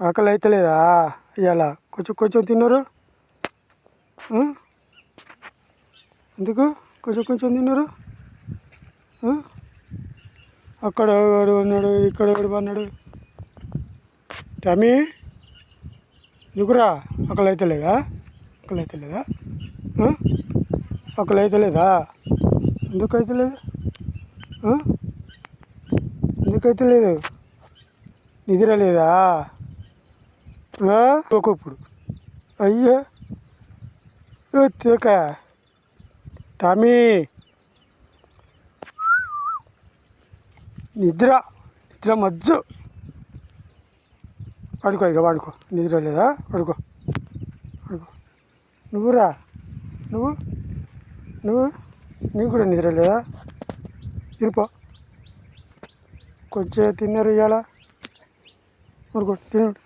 ఆకలి అవుతలేదా ఇవాళ? కొంచెం కొంచెం తిన్నారు. ఎందుకు కొంచెం కొంచెం తిన్నారు? అక్కడ ఎవడు ఉన్నాడు, ఇక్కడ ఎవడు పన్నాడు? టమీ ఎందుకురా? ఆకలి అవుతలేదా? ఆకలి అవుతలేదా? ఆకలి అవుతలేదా? ఎందుకు అవుతలేదు? ఎందుకు అవుతలేదు? నిద్ర లేదా? ఒకప్పుడు అయ్యో తేక టామీ నిద్ర మజ్జు. పడుకో, ఇక పడుకో. నిద్ర లేదా? పడుకో. నువ్వురా, నీకు కూడా నిద్ర లేదా? తినిపో. కొంచెం తిన్నారు ఇవాళ. పడుకో, తినండి.